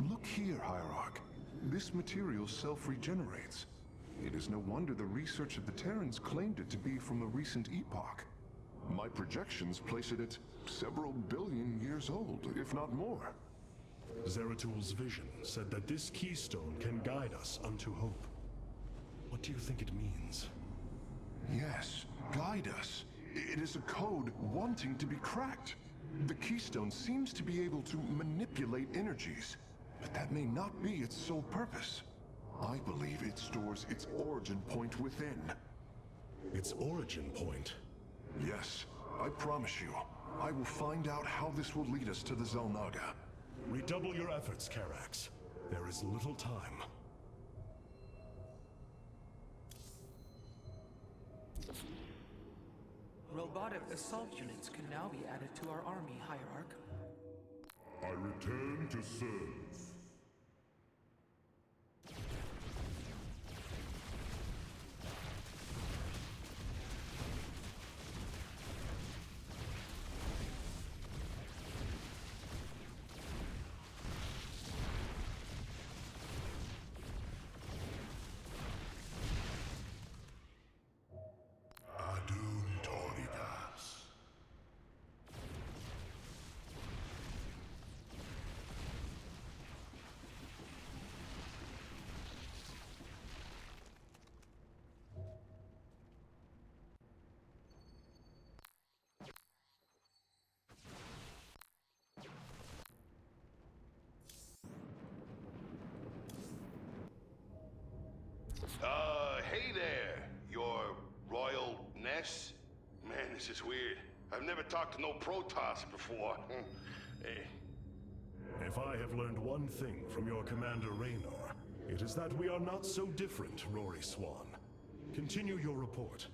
Look here, Hierarch. This material self-regenerates. It is no wonder the research of the Terrans claimed it to be from a recent epoch. My projections place it at several billion years old, if not more. Zeratul's vision said that this keystone can guide us unto hope. What do you think it means? Yes, guide us. It is a code wanting to be cracked. The keystone seems to be able to manipulate energies, but that may not be its sole purpose. I believe it stores its origin point within. Its origin point? Yes, I promise you, I will find out how this will lead us to the Xel'Naga. Redouble your efforts, Karax. There is little time. Robotic assault units can now be added to our army, Hierarch. I return to serve. Hey there, your royalness? Man, this is weird. I've never talked to no Protoss before. Hey. If I have learned one thing from your Commander Raynor, it is that we are not so different, Rory Swan. Continue your report.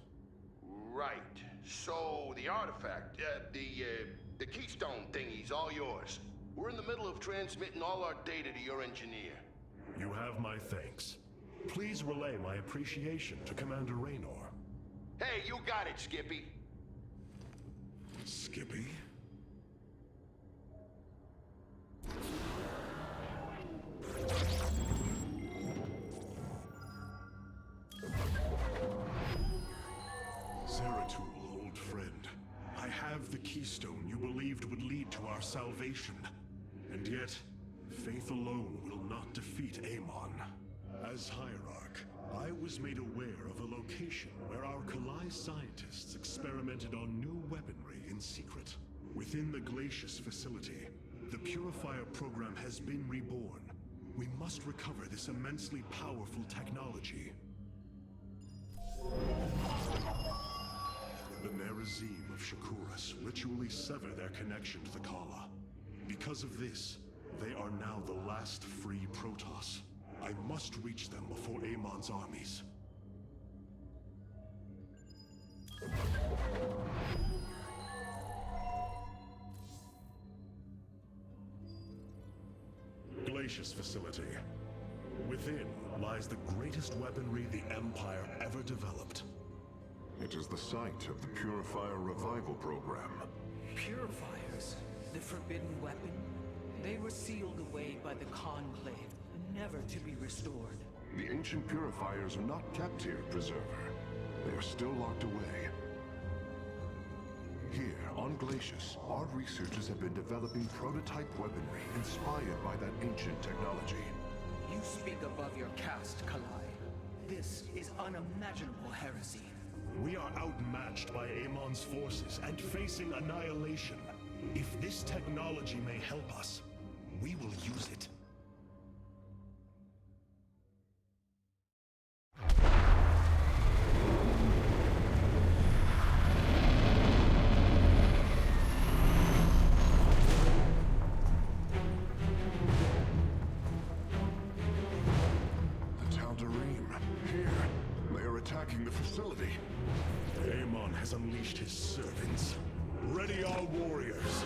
Right. So, the artifact, the keystone thingy's all yours. We're in the middle of transmitting all our data to your engineer. You have my thanks. Please relay my appreciation to Commander Raynor. Hey, you got it, Skippy. Skippy? Zeratul, old friend. I have the keystone you believed would lead to our salvation. And yet, faith alone will not defeat Amon. As Hierarch, I was made aware of a location where our Kalai scientists experimented on new weaponry in secret. Within the Glacius facility, the Purifier program has been reborn. We must recover this immensely powerful technology. The Nerazim of Shakuras ritually sever their connection to the Kala. Because of this, they are now the last free Protoss. I must reach them before Amon's armies. Glacius facility. Within lies the greatest weaponry the Empire ever developed. It is the site of the Purifier Revival Program. Purifiers? The forbidden weapon? They were sealed away by the Conclave, never to be restored. The ancient Purifiers are not kept here, Preserver. They are still locked away. Here, on Glacius, our researchers have been developing prototype weaponry inspired by that ancient technology. You speak above your caste, Kalai. This is unimaginable heresy. We are outmatched by Amon's forces and facing annihilation. If this technology may help us, we will use it. The Tal'Darim, here. They are attacking the facility. Amon has unleashed his servants. Ready our warriors!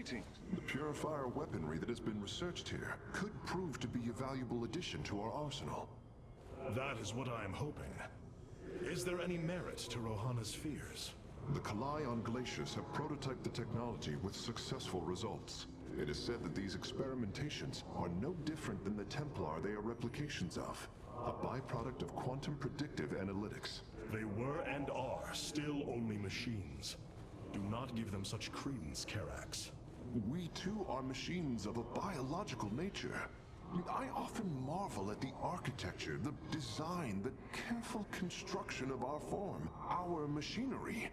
Greetings. The purifier weaponry that has been researched here could prove to be a valuable addition to our arsenal. That is what I am hoping. Is there any merit to Rohana's fears? The Kalai on Glacius have prototyped the technology with successful results. It is said that these experimentations are no different than the Templar they are replications of, a byproduct of quantum predictive analytics. They were and are still only machines. Do not give them such credence, Karax. We too are machines of a biological nature. I often marvel at the architecture, the design, the careful construction of our form, our machinery.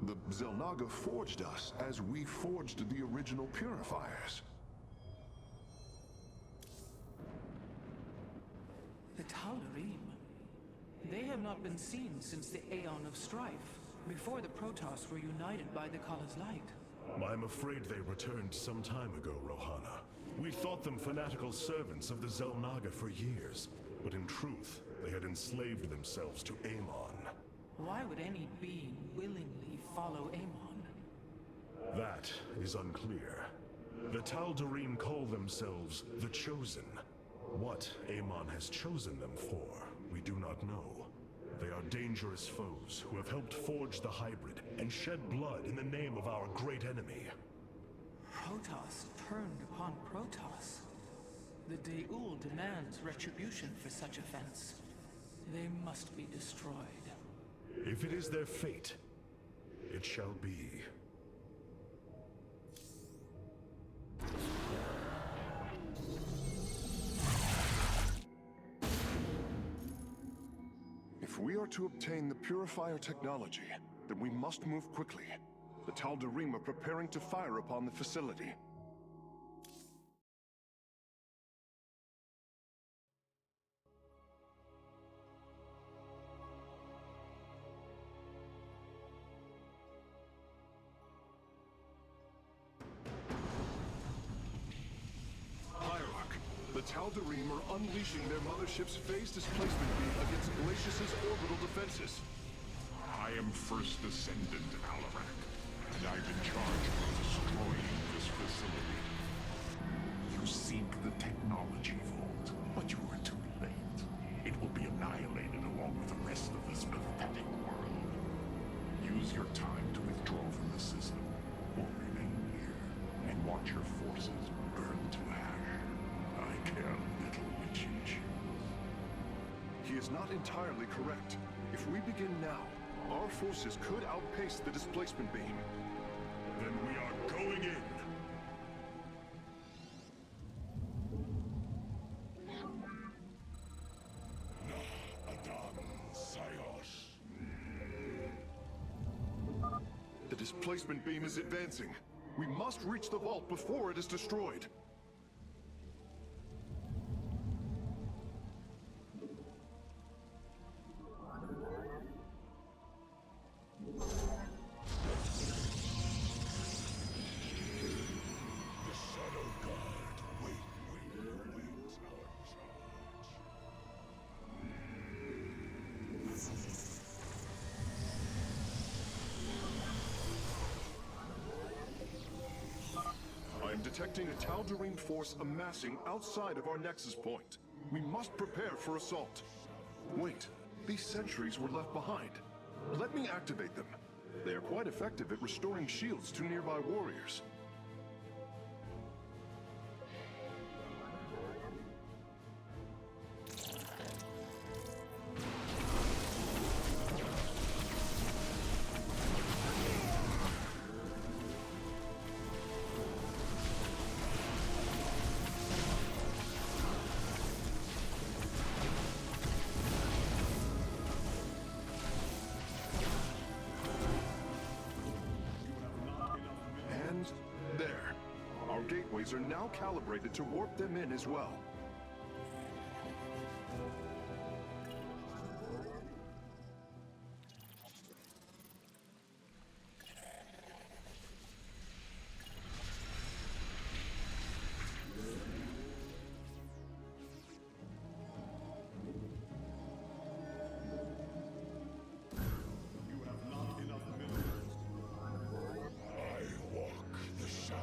The Xel'Naga forged us as we forged the original purifiers. The Tal'Darim. They have not been seen since the Aeon of Strife, before the Protoss were united by the Kala's light. I'm afraid they returned some time ago, Rohana. We thought them fanatical servants of the Xel'Naga for years, but in truth, they had enslaved themselves to Amon. Why would any being willingly follow Amon? That is unclear. The Tal'Darim call themselves the Chosen. What Amon has chosen them for, we do not know. They are dangerous foes who have helped forge the hybrid and shed blood in the name of our great enemy. Protoss turned upon Protoss. The De'ul demands retribution for such offense. They must be destroyed. If it is their fate, it shall be. If we are to obtain the purifier technology, then we must move quickly. The Tal'Darim are preparing to fire upon the facility. The Tal'Darim are unleashing their mothership's phase displacement beam against Glacius's orbital defenses. I am First Descendant Alarak, and I'm in charge of destroying this facility. You seek the technology vault, but you are too late. It will be annihilated along with the rest of this pathetic world. Use your time to withdraw from the system, or remain here, and watch your forces burn to ash. I care little which you choose. He is not entirely correct. If we begin now, our forces could outpace the displacement beam. Then we are going in! The displacement beam is advancing. We must reach the vault before it is destroyed. I am detecting a Tal'Darim force amassing outside of our nexus point. We must prepare for assault. Wait, these sentries were left behind. Let me activate them. They are quite effective at restoring shields to nearby warriors. There. Our gateways are now calibrated to warp them in as well. I walk the shadow.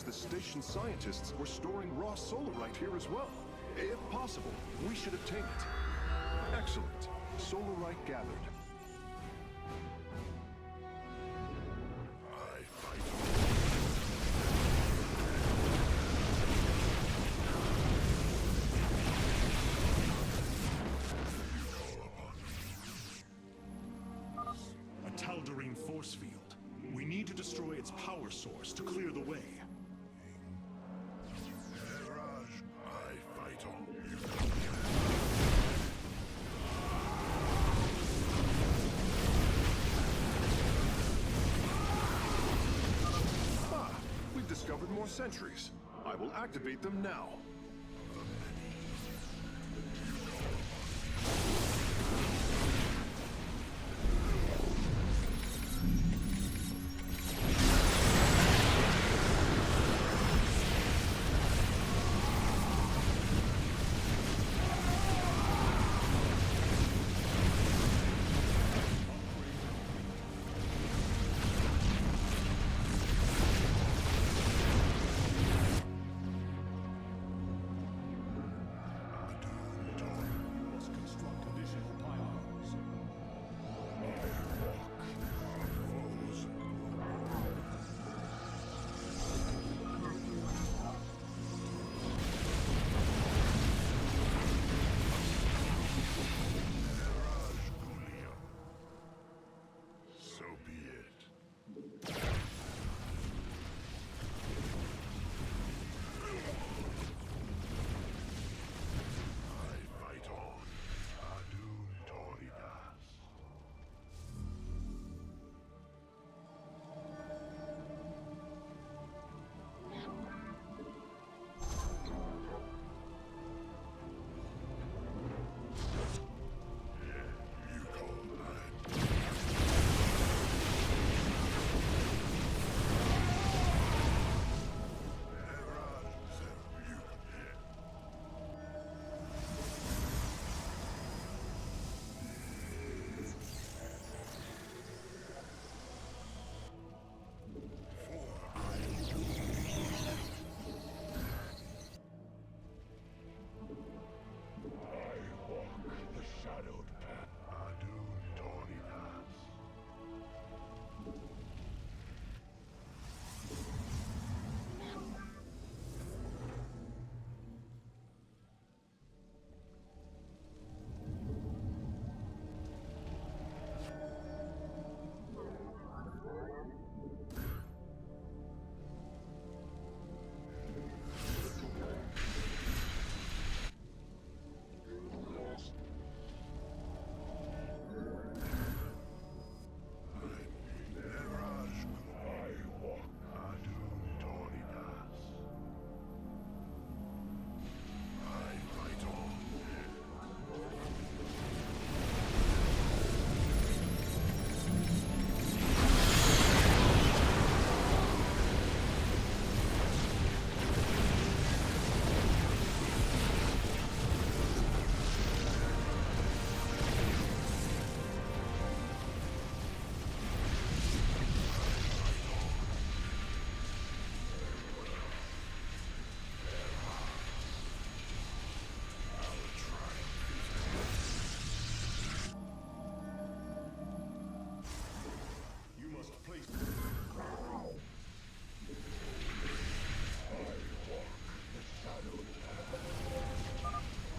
The station scientists were storing raw solarite here as well. If possible, we should obtain it. Excellent. Solarite gathered. A Tal'Darim force field. We need to destroy its power source to clear the way. Discovered more sentries. I will activate them now.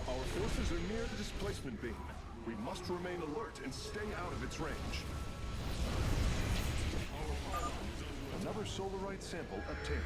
Our forces are near the displacement beam. We must remain alert and stay out of its range. Another solarite sample obtained.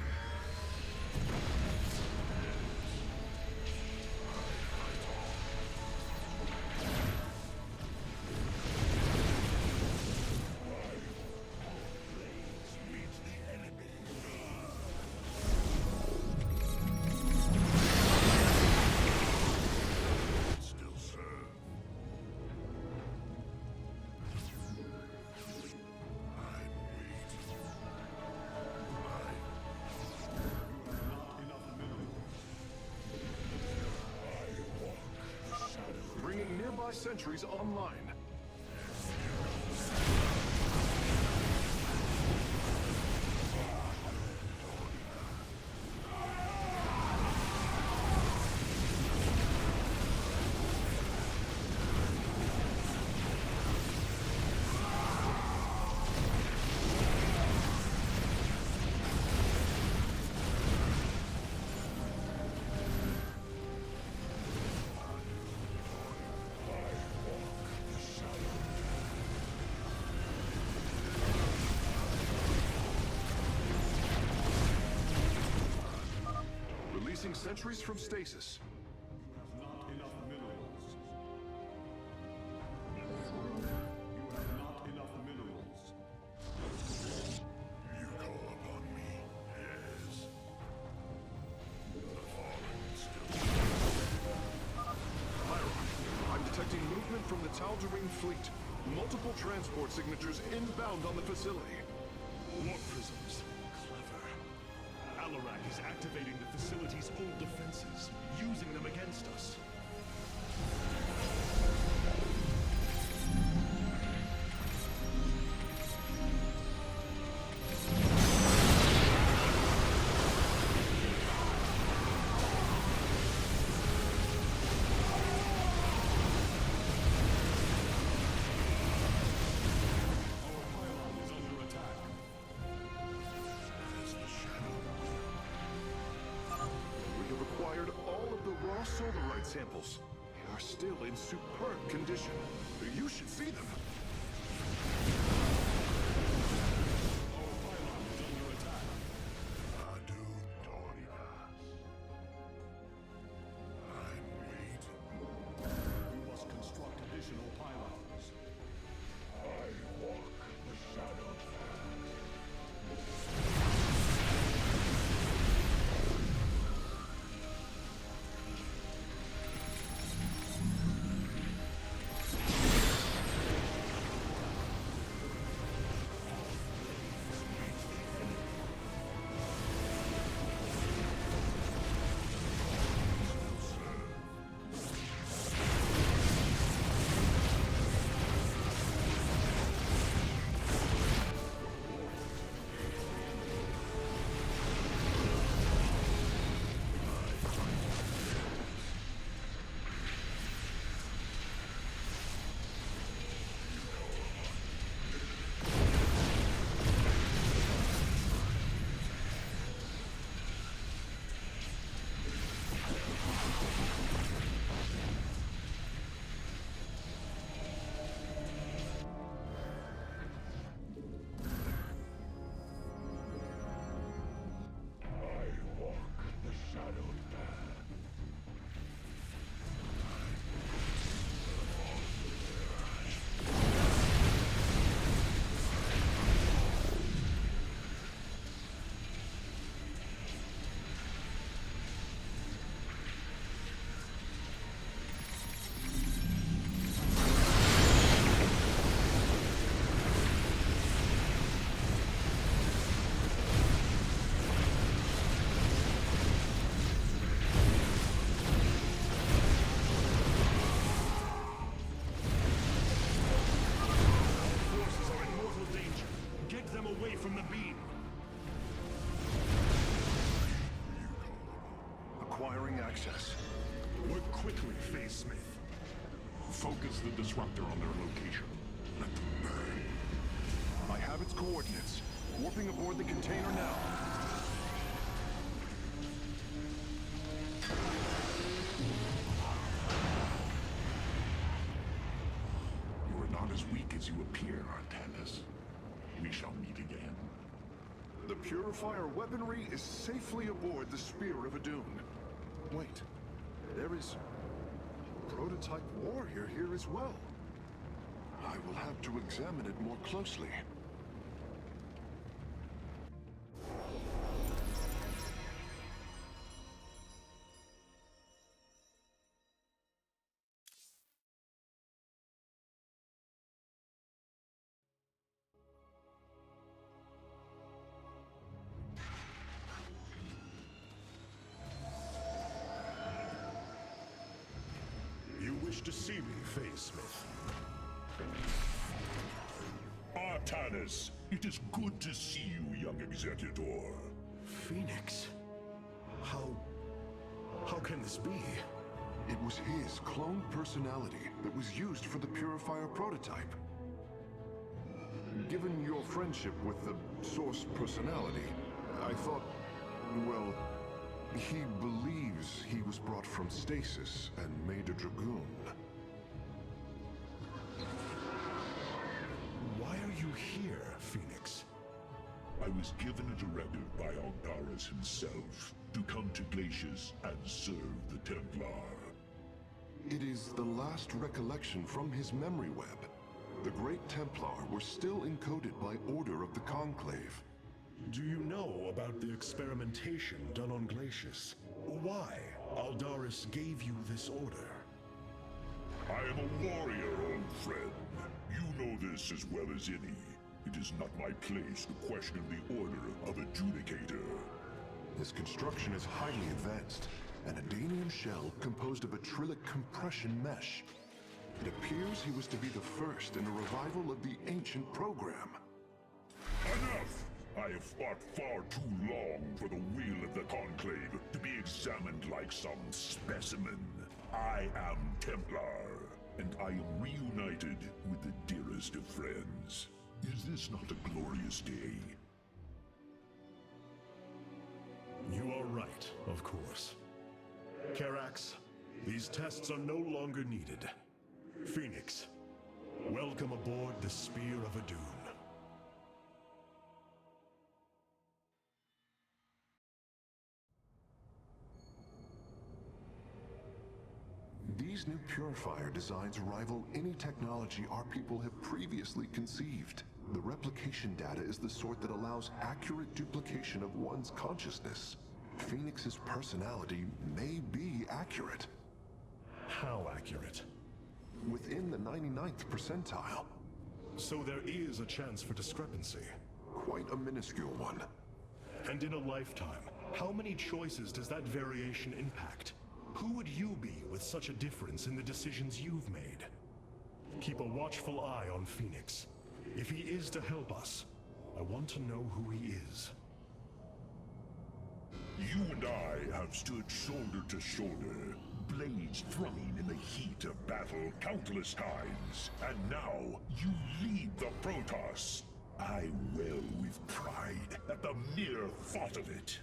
Bringing nearby sentries online. Releasing sentries from stasis. Not enough minerals. You have not enough minerals. You call upon me, yes. The fallen still. Hierarch, I'm detecting movement from the Tal'Darim fleet. Multiple transport signatures inbound on the facility. Warp prisms. Clever. Alarak is activating the facility's old defenses, using them against us. Solarite samples. They are still in superb condition. You should see them. Our pylon is under attack. Adu Doridas. I'm waiting. We must construct additional pylons. I walk the shadow path. From the beam. Acquiring access. Work quickly, Phase Smith. Focus the disruptor on their location. Let them burn. I have its coordinates. Warping aboard the container now. not as weak as you appear, Artanis. We shall meet again. The Purifier weaponry is safely aboard the Spear of Adun. Wait, there is a prototype warrior here as well. I will have to examine it more closely. You wish to see me, Phase Smith? Artanis, it is good to see you, young Executor. Phoenix? How can this be? It was his cloned personality that was used for the Purifier prototype. Given your friendship with the Source personality, I thought, well, he believes he was brought from stasis and made a Dragoon. Why are you here, Phoenix? I was given a directive by Aldaris himself to come to Glacius and serve the Templar. It is the last recollection from his memory web. The Great Templar were still encoded by order of the Conclave. Do you know about the experimentation done on Glacius? Why Aldaris gave you this order? I am a warrior, old friend. You know this as well as any. It is not my place to question the order of Adjudicator. His construction is highly advanced, an Adanium shell composed of a trillic compression mesh. It appears he was to be the first in a revival of the ancient program. Enough! I have fought far too long for the will of the Conclave to be examined like some specimen. I am Templar, and I am reunited with the dearest of friends. Is this not a glorious day? You are right, of course. Karax, these tests are no longer needed. Phoenix, welcome aboard the Spear of Adun. These new Purifier designs rival any technology our people have previously conceived. The replication data is the sort that allows accurate duplication of one's consciousness. Phoenix's personality may be accurate. How accurate? Within the 99th percentile. So there is a chance for discrepancy. Quite a minuscule one. And in a lifetime, how many choices does that variation impact? Who would you be with such a difference in the decisions you've made? Keep a watchful eye on Phoenix. If he is to help us, I want to know who he is. You and I have stood shoulder to shoulder, blades thrumming in the heat of battle countless times. And now, you lead the Protoss. I wail with pride at the mere thought of it.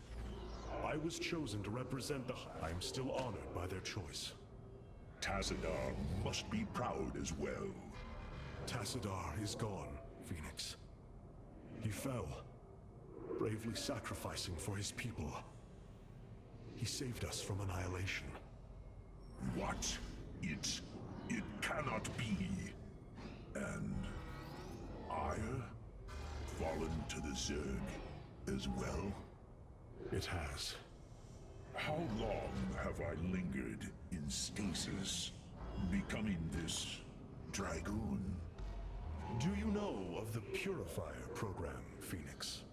I was chosen to represent the... I'm still honored by their choice. Tassadar must be proud as well. Tassadar is gone, Phoenix. He fell, bravely sacrificing for his people. He saved us from annihilation. What? It cannot be. And Ire? Fallen to the Zerg as well? It has. How long have I lingered in stasis, becoming this Dragoon? Do you know of the Purifier program, Phoenix?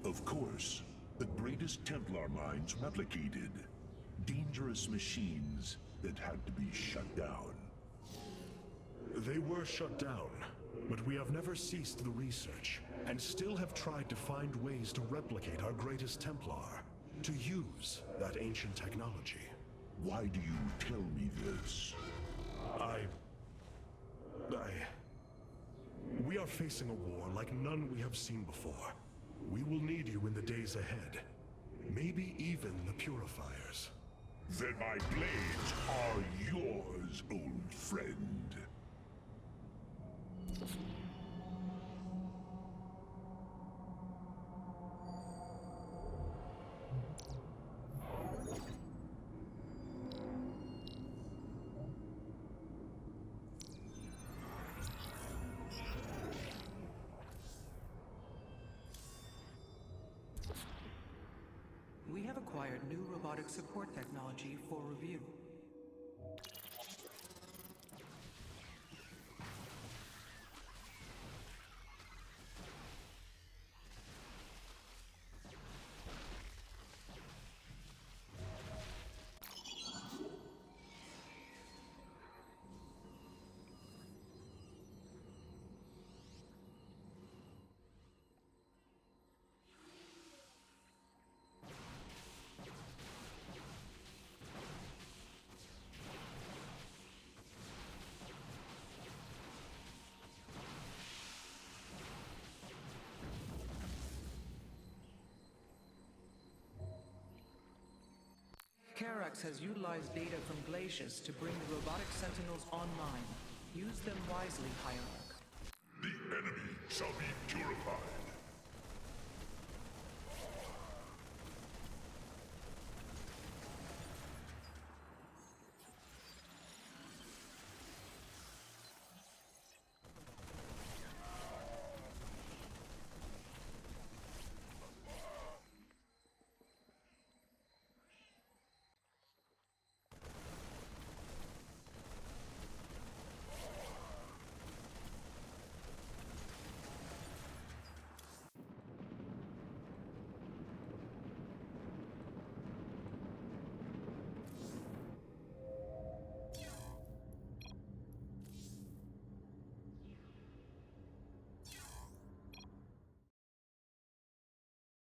Of course. The greatest Templar minds replicated. Dangerous machines that had to be shut down. They were shut down, but we have never ceased the research, and still have tried to find ways to replicate our greatest Templar, to use that ancient technology. Why do you tell me this? We are facing a war like none we have seen before. We will need you in the days ahead. Maybe even the Purifiers. Then my blades are yours, old friend. acquired new robotic support technology for review. Karax has utilized data from glaciers to bring the robotic sentinels online. Use them wisely, Hierarch. The enemy shall be purified.